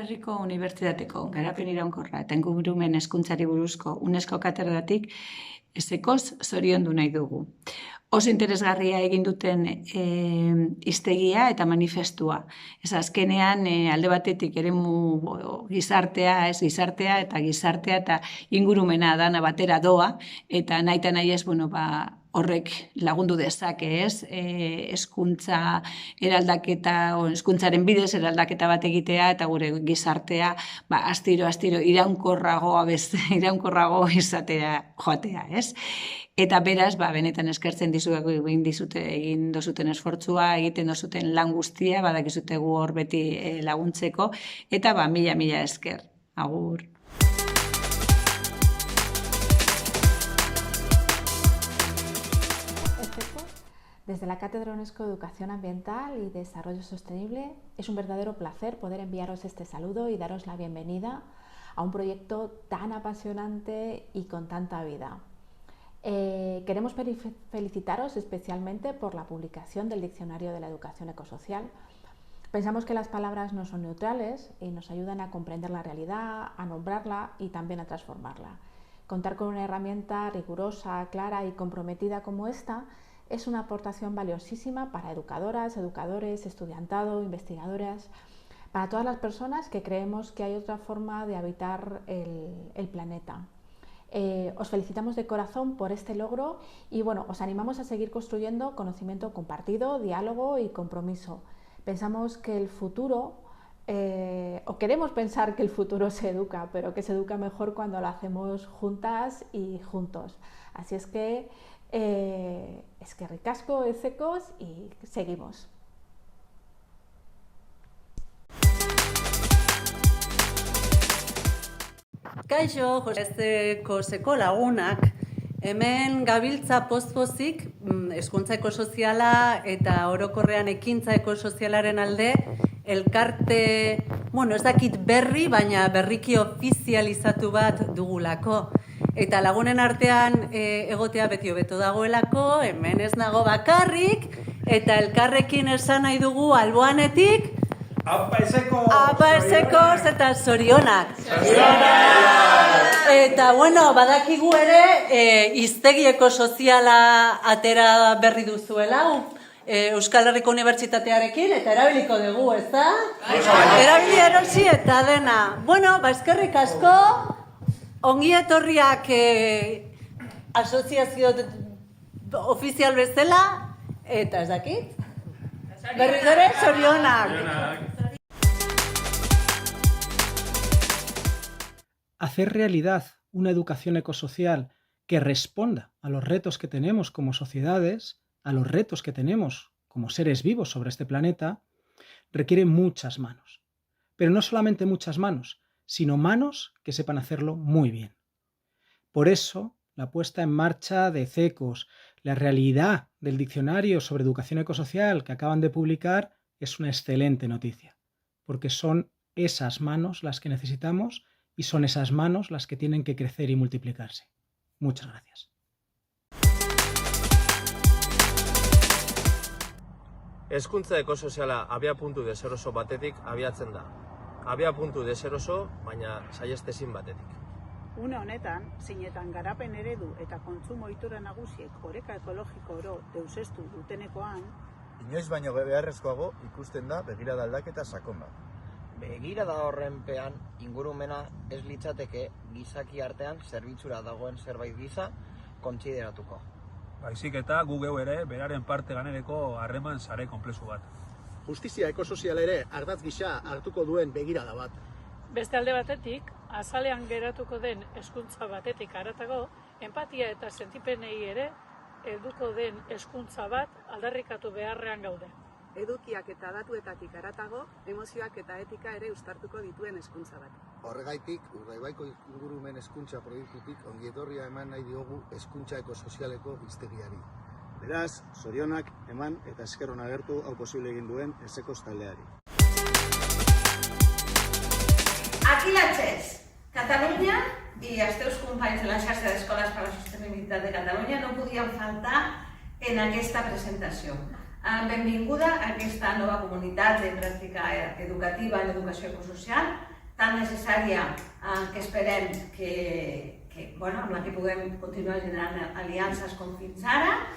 Herriko Unibertsitateko Garapen Iraunkorra eta Ingurumen Hezkuntzari buruzko UNESCO katedratik ezekoz zoriondu nahi dugu. Oso interesgarria egin duten hiztegia eta manifestua. Ez azkenean alde batetik eremu gizartea eta ingurumena dana batera doa, eta nahi ez, horrek lagundu dezake, ez? Hezkuntza eraldaketa, hezkuntzaren bidez eraldaketa bat egitea, eta gure gizartea astiro iraunkorrago izatea joatea, ez? Eta beraz, benetan eskertzen dizuegu egin dozuten esfortzua, egiten dozuten lan guztia, badakizutegu hor beti laguntzeko, eta mila esker. Agur. Desde la Cátedra UNESCO de Educación Ambiental y Desarrollo Sostenible, es un verdadero placer poder enviaros este saludo y daros la bienvenida a un proyecto tan apasionante y con tanta vida. Queremos felicitaros especialmente por la publicación del Diccionario de la Educación Ecosocial. Pensamos que las palabras no son neutrales y nos ayudan a comprender la realidad, a nombrarla y también a transformarla. Contar con una herramienta rigurosa, clara y comprometida como esta es una aportación valiosísima para educadoras, educadores, estudiantado, investigadoras, para todas las personas que creemos que hay otra forma de habitar el planeta. Os felicitamos de corazón por este logro y os animamos a seguir construyendo conocimiento compartido, diálogo y compromiso. Pensamos que el futuro, o queremos pensar que el futuro se educa, pero que se educa mejor cuando lo hacemos juntas y juntos. Así es que eskerrik asko, ezekos, y seguimos. Kaixo, Joseko lagunak, hemen gabiltza poz-pozik hezkuntza ekosoziala eta orokorrean ekintza ekosozialaren alde elkarte, ez dakit berri, baina berriki ofizializatu bat dugulako. Eta lagunen artean egotea beti hobeto dagoelako, hemen ez nago bakarrik, eta elkarrekin esan nahi dugu alboanetik, Apa ezekoz eta zorionak. Eta, badakigu ere, hiztegi ekosoziala atera berri duzuela, Euskal Herriko Unibertsitatearekin, eta erabiliko dugu, ez da? Erabili erosi eta dena. Eskerrik asko, ongi etorriak asoziazio ofizial bezala, eta ez dakit? Berriz ere, zorionak. Hacer realidad una educación ecosocial que responda a los retos que tenemos como sociedades, a los retos que tenemos como seres vivos sobre este planeta, requiere muchas manos. Pero no solamente muchas manos, sino manos que sepan hacerlo muy bien. Por eso, la puesta en marcha de ECECOS, la realidad del Diccionario sobre Educación Ecosocial que acaban de publicar es una excelente noticia, porque son esas manos las que necesitamos y son esas manos las que tienen que crecer y multiplicarse. Muchas gracias. Hezkuntza ekosoziala abiapuntu deseroso batetik abiatzen da. Abiapuntu deseroso, baina saihestezin batetik. Une honetan, zeinetan garapen eredu eta kontsumo ohitura nagusiek oreka ekologiko oro deuseztu dutenekoan, inoiz baino beharrezkoago ikusten da begirada aldaketa sakon bat. Begirada horrenpean ingurumena ez litzateke gizaki artean zerbitzura dagoen zerbait gisa kontsideratuko. Baizik eta gu geu ere beraren parte ganereko harreman sare konplexu bat. Justizia ekosoziala ere ardatz gisa hartuko duen begirada bat. Beste alde batetik, azalean geratuko den hezkuntza batetik haratago, enpatia eta sentipenei ere helduko den hezkuntza bat aldarrikatu beharrean gaude. Edukiak eta datuetatik haratago, emozioak eta etika ere uztartuko dituen hezkuntza bat. Horregaitik, Urdaibaiko ingurumen hezkuntza proiektutik ongietorria eman nahi diogu hezkuntza ekosozialeko hiztegiari. Beraz, zorionak eman eta esker on agertu hau posible egin duen ECECOS taldeari. Aquí la CHES, Cataluña y els teus companys de la xarxa d'escoles per a la sostenibilitat de Catalunya no podien faltar en aquesta presentació. Benvinguda a aquesta nova comunitat de pràctica educativa en educació ecosocial tan necessària que esperem amb la que puguem continuar generant aliances com fins ara.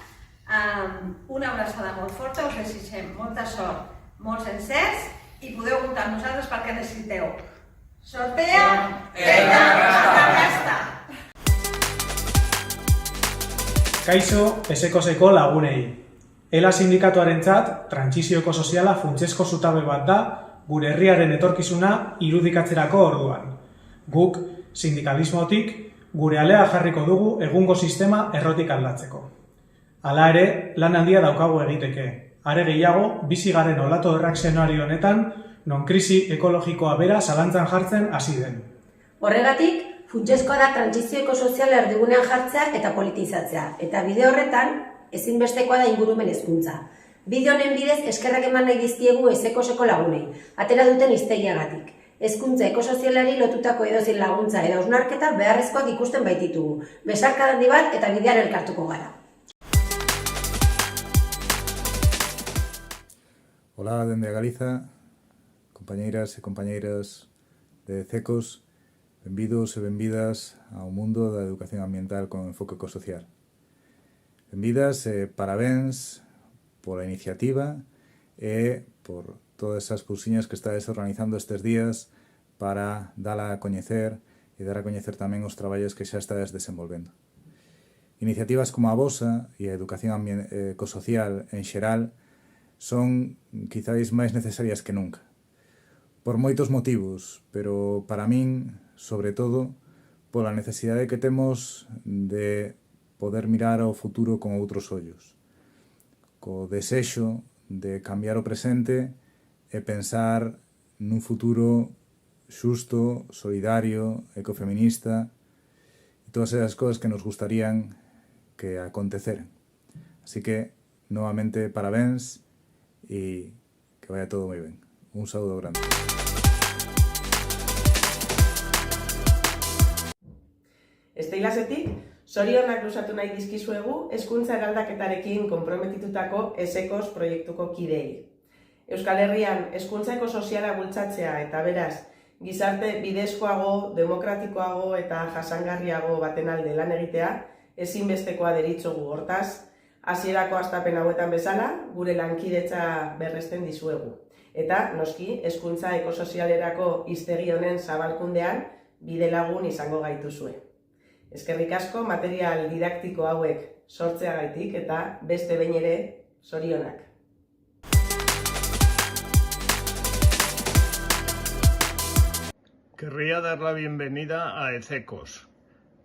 Una abraçada molt forta, us desitgem molta sort, molts encerts i podeu comptar amb nosaltres pel que necessiteu. Sortea eta arrakasta! Kaixo, Esekoseko lagunei. ELA sindikatuarentzat trantsizio ekosoziala funtsezko zutabe bat da gure herriaren etorkizuna irudikatzerako orduan. Guk, sindikalismotik, gure alea jarriko dugu egungo sistema errotik aldatzeko. Hala ere, lan handia daukagu egiteke. Are gehiago, bizi garen olatu erreakzionario honetan, non krisi ekologikoa bera zalantzan jartzen hasi den. Horregatik, funtsezkoa da trantsizio ekosoziala erdigunean jartzea eta politizatzea, eta bide horretan, ezinbestekoa da ingurumen hezkuntza. Bide honen bidez eskerrak eman nahi dizkiegu Esekoseko lagunei, atera duten hiztegiagatik. Hezkuntza ekosozialari lotutako edozein laguntza edo hausnarketa beharrezkoak ikusten baititugu. Besarkada handi bat eta bidean elkartuko gara. Hola, dende Galiza, compañeiras e compañeiras de Ececos, benvidos e benvidas ao mundo da educación ambiental con enfoque ecosocial. Benvidas e parabéns pola iniciativa e por todas esas cousiñas que estades organizando estes días para dala a coñecer e dar a coñecer tamén os traballos que xa estades desenvolvendo. Iniciativas como a vosa e a educación ecosocial en xeral son quizáis máis necesarias que nunca. Por moitos motivos, pero para min, sobre todo, pola necesidade que temos de poder mirar ao futuro con outros ollos, co desexo de cambiar o presente e pensar nun futuro xusto, solidario, ecofeminista e todas esas cosas que nos gustarían que aconteceran. Así que, novamente, parabéns e que vaya todo moi ben. Un saúdo grande. Esteilasetik, zorionak luzatu nahi dizkizuegu hezkuntza eraldaketarekin konprometitutako Esekos proiektuko kideei. Euskal Herrian hezkuntza ekosoziala bultzatzea eta beraz, gizarte bidezkoago, demokratikoago eta jasangarriago baten alde lan egitea ezinbestekoa deritzogu hortaz, hasierako hastapen hauetan bezala, gure lankidetza berresten dizuegu. Eta, noski, hezkuntza ekosozialerako hiztegi honen zabalkundean bidelagun izango gaituzue. Eskerrik asko material didaktiko hauek sortzeagaitik eta beste behin ere zorionak. Querría dar la bienvenida a Ececos.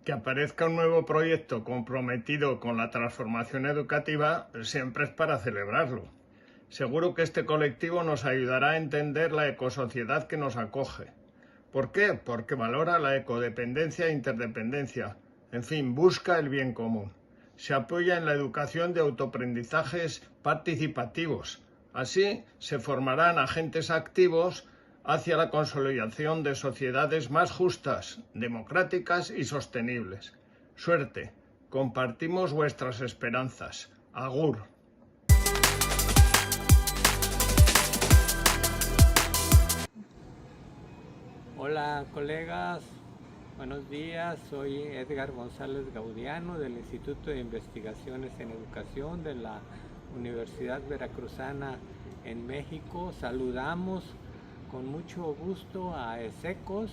Que aparezca un nuevo proyecto comprometido con la transformación educativa siempre es para celebrarlo. Seguro que este colectivo nos ayudará a entender la ecosociedad que nos acoge. ¿Por qué? Porque valora la ecodependencia e interdependencia. En fin, busca el bien común. Se apoya en la educación de autoaprendizajes participativos. Así se formarán agentes activos hacia la consolidación de sociedades más justas, democráticas y sostenibles. Suerte, compartimos vuestras esperanzas. Agur. Hola colegas, buenos días, soy Edgar González Gaudiano del Instituto de Investigaciones en Educación de la Universidad Veracruzana en México. Saludamos con mucho gusto a Ececos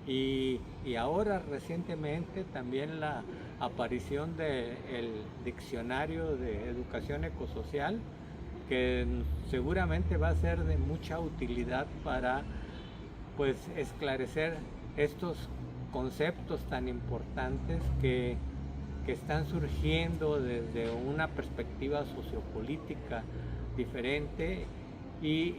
y ahora recientemente también la aparición del Diccionario de Educación Ecosocial, que seguramente va a ser de mucha utilidad para esclarecer estos conceptos tan importantes que están surgiendo desde una perspectiva sociopolítica diferente y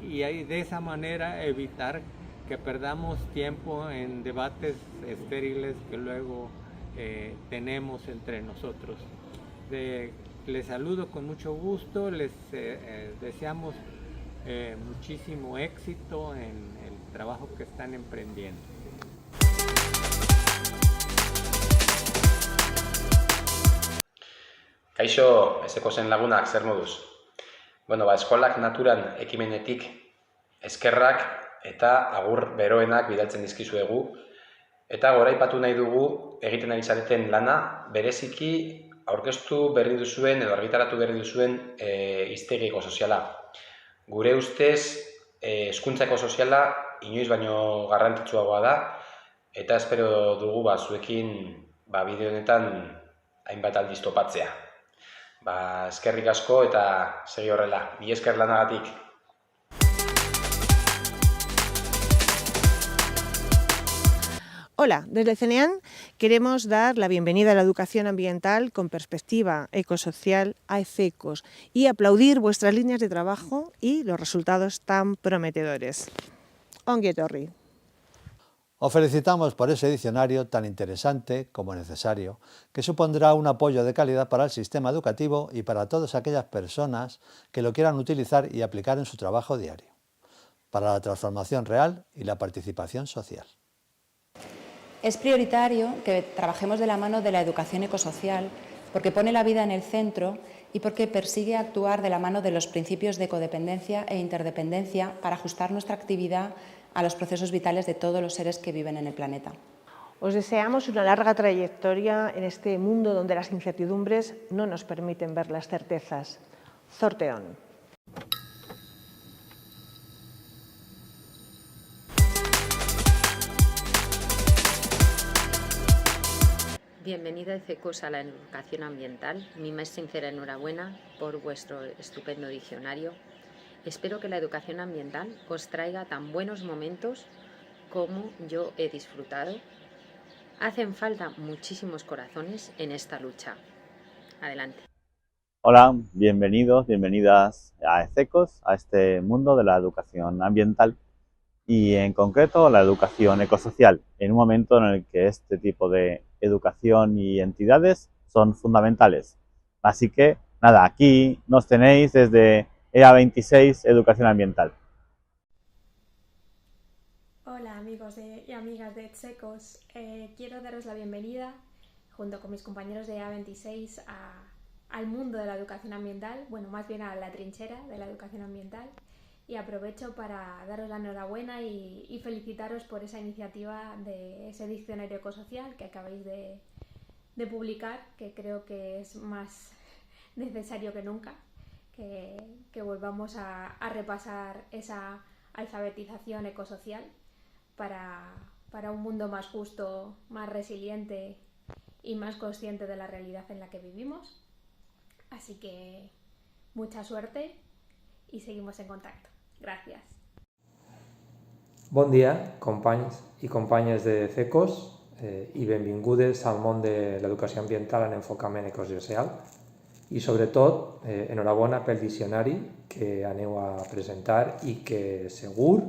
de esa manera evitar que perdamos tiempo en debates estériles que luego tenemos entre nosotros. Les saludo con mucho gusto, les deseamos muchísimo éxito en el trabajo que están emprendiendo. Kaixo, Esekosen lagunak, zer moduz? Eskolak naturan ekimenetik eskerrak eta agur beroenak bidaltzen dizkizuegu, eta goraipatu nahi dugu egiten ari zareten lana bereziki aurkeztu berri duzuen edo argitaratu berri duzuen hiztegi ekosoziala. Gure ustez, hezkuntza ekosoziala inoiz baino garrantzitsuagoa da, eta espero dugu zuekin bideo honetan hainbat aldiz topatzea. Eskerrik asko eta segi horrela. Mila esker lanagatik. Hola, desde CENEAN queremos dar la bienvenida a la educación ambiental con perspectiva ecosocial a ECECOS y aplaudir vuestras líneas de trabajo y los resultados tan prometedores. Ongi etorri. Os felicitamos por ese diccionario tan interesante como necesario, que supondrá un apoyo de calidad para el sistema educativo y para todas aquellas personas que lo quieran utilizar y aplicar en su trabajo diario, para la transformación real y la participación social. Es prioritario que trabajemos de la mano de la educación ecosocial porque pone la vida en el centro y porque persigue actuar de la mano de los principios de codependencia e interdependencia para ajustar nuestra actividad a los procesos vitales de todos los seres que viven en el planeta. Os deseamos una larga trayectoria en este mundo donde las incertidumbres no nos permiten ver las certezas. Zorteón. Bienvenida ECECOS a la educación ambiental. Mi más sincera enhorabuena por vuestro estupendo diccionario. Espero que la educación ambiental os traiga tan buenos momentos como yo he disfrutado. Hacen falta muchísimos corazones en esta lucha. Adelante. Hola, bienvenidos, bienvenidas a ECECOS, a este mundo de la educación ambiental y en concreto la educación ecosocial, en un momento en el que este tipo de educación y entidades son fundamentales. Así que, nada, aquí nos tenéis desde EA26 Educación Ambiental. Hola amigos y amigas de ECECOS, quiero daros la bienvenida junto con mis compañeros de EA26 al mundo de la educación ambiental, bueno, más bien a la trinchera de la educación ambiental, y aprovecho para daros la enhorabuena y felicitaros por esa iniciativa de ese diccionario ecosocial que acabáis de publicar, que creo que es más necesario que nunca, que volvamos a repasar esa alfabetización ecosocial para un mundo más justo, más resiliente y más consciente de la realidad en la que vivimos. Así que mucha suerte y seguimos en contacto. Gràcies. Bon dia, companys i companyes de ECECOS i benvingudes al món de l'educació ambiental en enfocament ecosocial i sobretot enhorabona pel diccionari que aneu a presentar i que segur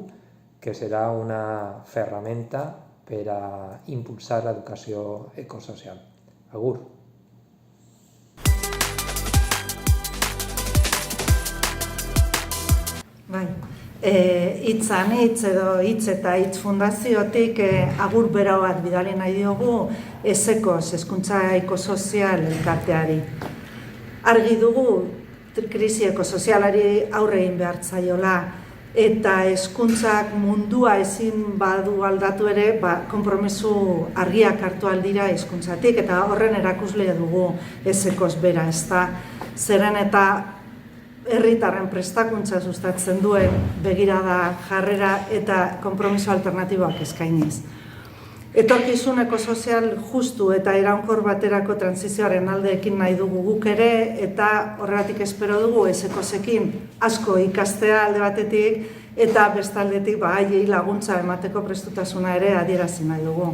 que serà una ferramenta per a impulsar l'educació ecosocial. Agur! Bai, hitzan hitz edo hitz eta hitz fundaziotik agur bera bat bidali nahi diogu ECECOS, hezkuntza ekosozial elkarteari. Argi dugu krisi ekosozialari aurre egin behar zaiola eta hezkuntzak mundua ezin badu aldatu ere, konpromiso argiak hartu aldira hezkuntzatik eta horren erakusle dugu ECECOS bera, ezta zeren eta herritarren prestakuntza sustatzen duen begirada jarrera eta konpromiso alternatiboak eskainiz. Etorkizun ekosozial justu eta iraunkor baterako transizioaren alde ekin nahi dugu guk ere eta horregatik espero dugu ECECOSekin asko ikastea alde batetik eta bestaldetik haiei laguntza emateko prestutasuna ere adierazi nahi dugu.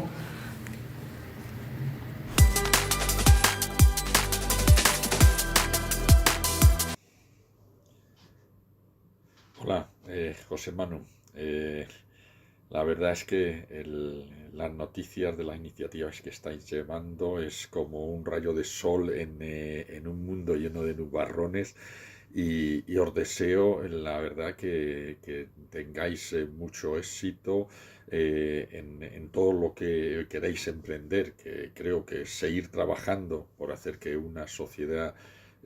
Hola, José Manu. La verdad es que las noticias de las iniciativas que estáis llevando es como un rayo de sol en un mundo lleno de nubarrones y os deseo, la verdad, que tengáis mucho éxito en todo lo que queréis emprender, que creo que es seguir trabajando por hacer que una sociedad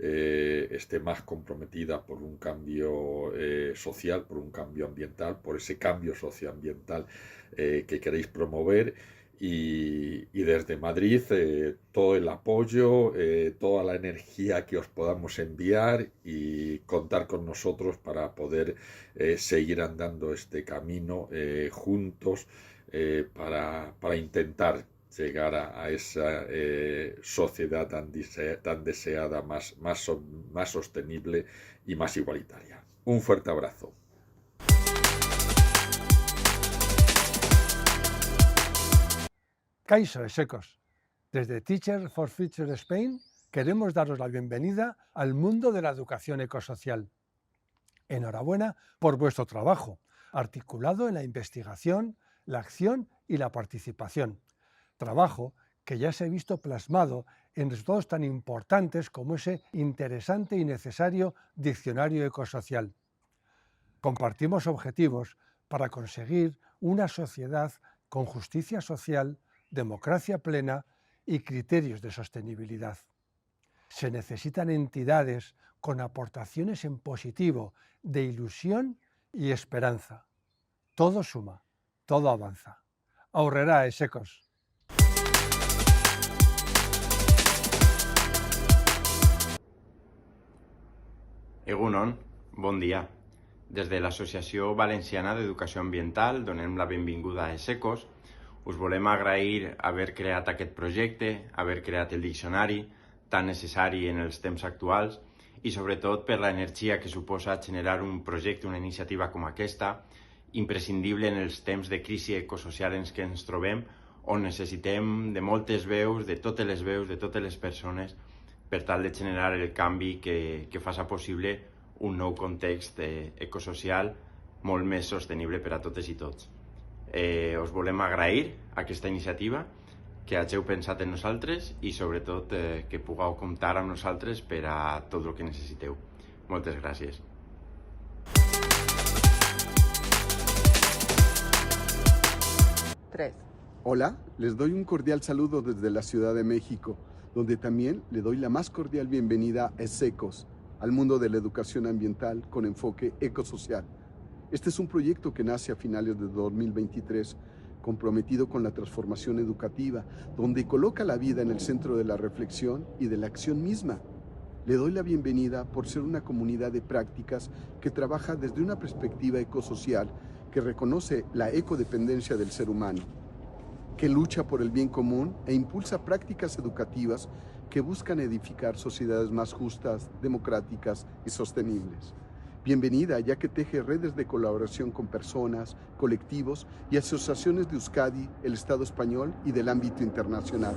esté más comprometida por un cambio social, por un cambio ambiental, por ese cambio socioambiental que queréis promover. Y desde Madrid todo el apoyo, toda la energía que os podamos enviar y contar con nosotros para poder seguir andando este camino juntos para intentar llegar a esa sociedad tan deseada, más sostenible y más igualitaria. Un fuerte abrazo. Kaixo, ESECOS. Desde Teachers for Future Spain queremos daros la bienvenida al mundo de la educación ecosocial. Enhorabuena por vuestro trabajo, articulado en la investigación, la acción y la participación. Trabajo que ya se ha visto plasmado en resultados tan importantes como ese interesante y necesario diccionario ecosocial. Compartimos objetivos para conseguir una sociedad con justicia social, democracia plena y criterios de sostenibilidad. Se necesitan entidades con aportaciones en positivo, de ilusión y esperanza. Todo suma, todo avanza. Aurrera, ESECOS. Egunon, bon dia. Des de l'Associació Valenciana d'Educació Ambiental donem la benvinguda a ESECOS. Us volem agrair haver creat aquest projecte, haver creat el diccionari tan necessari en els temps actuals i sobretot per l'energia que suposa generar un projecte, una iniciativa com aquesta, imprescindible en els temps de crisi ecosocial en què ens trobem, on necessitem de moltes veus, de totes les persones, per tal de generar el canvi que faci possible un nou context ecosocial molt més sostenible per a totes i tots. Us volem agrair aquesta iniciativa, que hàgiu pensat en nosaltres i sobretot que pugueu comptar amb nosaltres per a tot el que necessiteu. Moltes gràcies. Hola, les doy un cordial saludo desde la Ciudad de México, donde también le doy la más cordial bienvenida a ESECOS, al mundo de la educación ambiental con enfoque ecosocial. Este es un proyecto que nace a finales de 2023, comprometido con la transformación educativa, donde coloca la vida en el centro de la reflexión y de la acción misma. Le doy la bienvenida por ser una comunidad de prácticas que trabaja desde una perspectiva ecosocial, que reconoce la ecodependencia del ser humano, que lucha por el bien común e impulsa prácticas educativas que buscan edificar sociedades más justas, democráticas y sostenibles. Bienvenida, ya que teje redes de colaboración con personas, colectivos y asociaciones de Euskadi, el Estado español y del ámbito internacional,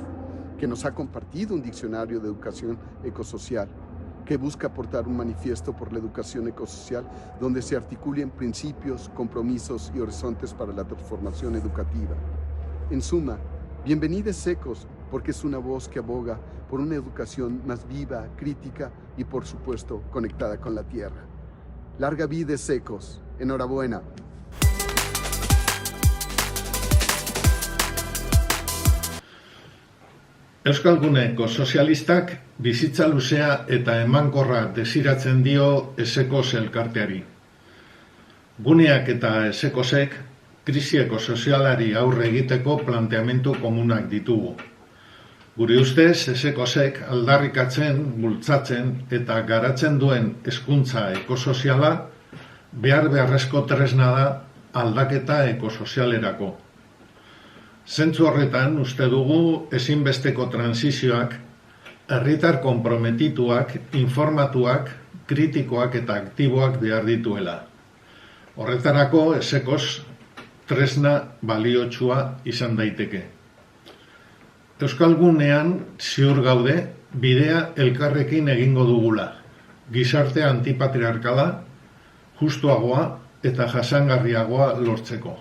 que nos ha compartido un diccionario de educación ecosocial, que busca aportar un manifiesto por la educación ecosocial donde se articulen principios, compromisos y horizontes para la transformación educativa. En suma, bienvenida ESECOS, porque es una voz que aboga por una educación más viva, crítica y, por supuesto, conectada con la tierra. Larga vida ESECOS. Enhorabuena. Euskal Guneko sozialistak bizitza luzea eta emankorra desiratzen dio ESECOS elkarteari. Guneak eta ESECOSek krisi ekosozialari aurre egiteko planteamendu komunak ditugu. Gure ustez, ESECOSek aldarrikatzen, bultzatzen eta garatzen duen hezkuntza ekosoziala beharrezko tresna da aldaketa ekosozialerako. Zentzu horretan, uste dugu ezinbesteko transizioak, herritar konprometituak, informatuak, kritikoak eta aktiboak behar dituela. Horretarako, ESECOS tresna baliotsua izan daiteke. Euskal Gunean ziur gaude bidea elkarrekin egingo dugula, gizarte antipatriarkala, justuagoa eta jasangarriagoa lortzeko.